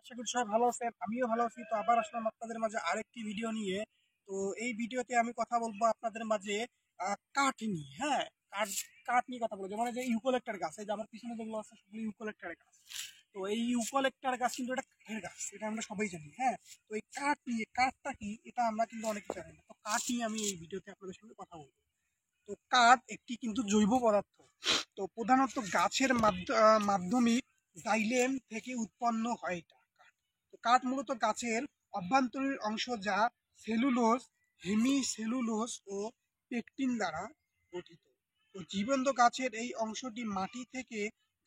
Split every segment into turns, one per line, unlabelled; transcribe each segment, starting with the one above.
আশা করি সবাই ভালো আছেন, আমিও ভালো আছি। তো আবার আসলাম আপনাদের মাঝে আরেকটি ভিডিও নিয়ে। তো এই ভিডিওতে আমি কথা বলবো আপনাদের মাঝে কাঠ নিয়ে। হ্যাঁ, কাঠ কাঠ নিয়ে কথা বলবো। যেমন এই যে ইউকোলেক্টার গাছ, এই যে আমার পিছনে যেগুলো আছে সেগুলো ইউকোলেক্টারের গাছ। তো এই ইউকোলেক্টার গাছ কিন্তু এটা কাঠের গাছ, এটা আমরা সবাই জানি। হ্যাঁ, তো এই কাঠ নিয়ে, কাঠটা কি এটা আমরা কিন্তু অনেকে জানি না। তো কাঠ নিয়ে আমি এই ভিডিওতে আপনাদের সঙ্গে কথা বলবো। তো কাঠ একটি কিন্তু জৈব পদার্থ। তো প্রধানত গাছের মাধ্যমে জাইলেম থেকে উৎপন্ন হয় এটা কাঠ। তো কাঠ মূলত গাছের অভ্যন্তরীণ অংশ, যা সেলুলোজ, হেমি সেলুলোজ ও পেকটিন দ্বারা গঠিত। তো জীবন্ত গাছের এই অংশটি মাটি থেকে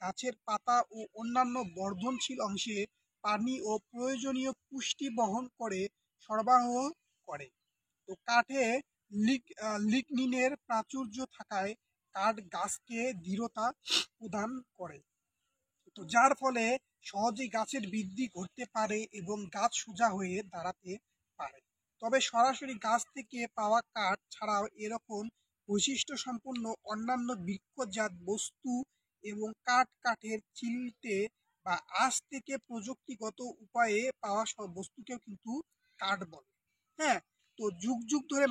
গাছের পাতা ও অন্যান্য বর্ধনশীল অংশে পানি ও প্রয়োজনীয় পুষ্টি বহন করে সরবরাহ করে। তো কাঠে লিগনিনের প্রাচুর্য থাকায় কাঠ গাছকে দৃঢ়তা প্রদান করে। তো যার ফলে সহজেই গাছের বৃদ্ধি ঘটতে পারে এবং গাছ সোজা হয়ে দাঁড়াতে পারে। তবে সরাসরি গাছ থেকে পাওয়া কাঠ ছাড়াও এরকম বৈশিষ্ট্য সম্পন্ন অন্যান্য বৃক্ষজাত বস্তু এবং কাঠের চিলটে বা আঁশ থেকে প্রযুক্তিগত উপায়ে পাওয়া সব বস্তুকেও কিন্তু কাঠ বলে। হ্যাঁ, তো যুগ যুগ ধরে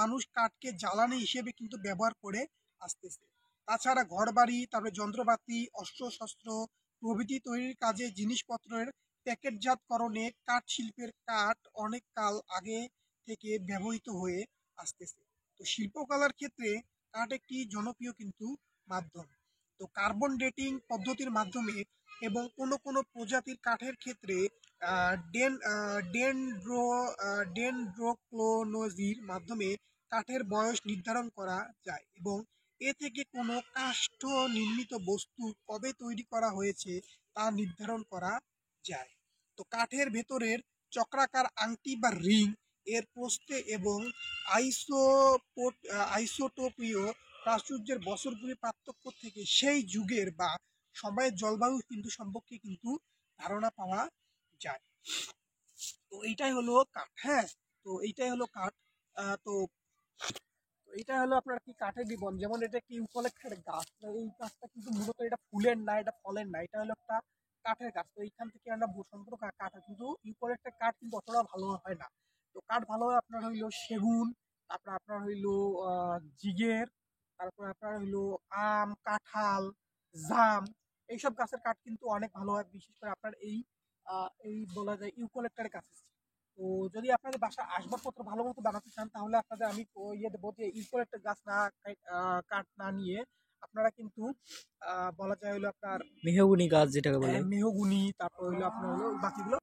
মানুষ কাঠকে জ্বালানি হিসেবে কিন্তু ব্যবহার করে আসতেছে। তাছাড়া ঘরবাড়ি, তারপরে যন্ত্রপাতি, অস্ত্রশস্ত্র প্রভৃতি তৈরির কাজে জিনিসপত্রের প্যাকেটজাতকরণে কাঠ শিল্পের কাঠ অনেক কাল আগে থেকে ব্যবহৃত হয়ে আসতেছে। তো শিল্পকলার ক্ষেত্রে কাঠ একটি জনপ্রিয় কিন্তু মাধ্যম। তো কার্বন ডেটিং পদ্ধতির মাধ্যমে এবং কোনো প্রজাতির কাঠের ক্ষেত্রে ডেনড্রোক্লোনজির মাধ্যমে কাঠের বয়স নির্ধারণ করা যায় এবং এ থেকে কোনো কাষ্ঠ নির্মিত বস্তু কবে তৈরি করা হয়েছে তা নির্ধারণ করা যায়। তো কাঠের ভেতরের চক্রাকার আংটি বা রিং এর প্রস্থে এবং আইসোটোপীয় প্রাচুর্যের বছরগুলির পার্থক্য থেকে সেই যুগের বা সময়ের জলবায়ু কিন্তু সম্পর্কে কিন্তু ধারণা পাওয়া যায়। তো এইটাই হলো কাঠ। হ্যাঁ, তো এইটাই হলো কাঠ। তো এটা হলো আপনার কি কাঠের জীবন। যেমন এটা কি ইউক্যালিপটাস গাছ, তো এই গাছটা কিন্তু মূলত এটা ফুলের না, এটা ফলের না, এটা হলো একটা কাঠের গাছ। তো এইখান থেকে আমরা সম্পূর্ণ কাঠ হয়, কিন্তু ইউক্যালিপটাস কাঠ কিন্তু অতটা ভালো হয় না। তো কাঠ ভালো হয় আপনার হইলো সেগুন, তারপর আপনার হইলো জিগের, তারপর আপনার হইলো আম, কাঁঠাল, জাম, এইসব গাছের কাঠ কিন্তু অনেক ভালো হয়, বিশেষ করে আপনার এই বলা যায় ইউক্যালিপটাস গাছের। তো যদি আপনাদের বাসায় আসবাবপত্র ভালো মতো বানাতে চান, তাহলে আপনাদের আমি ইয়ে দেবো যে ইউক্যালিপটাস গাছ না কাঠ না নিয়ে আপনারা কিন্তু বলা যায় হলো আপনার
মেহগনি গাছ যেটাকে বলে।
মেহগুনি, তারপর হইলো আপনার হলো বাকিগুলো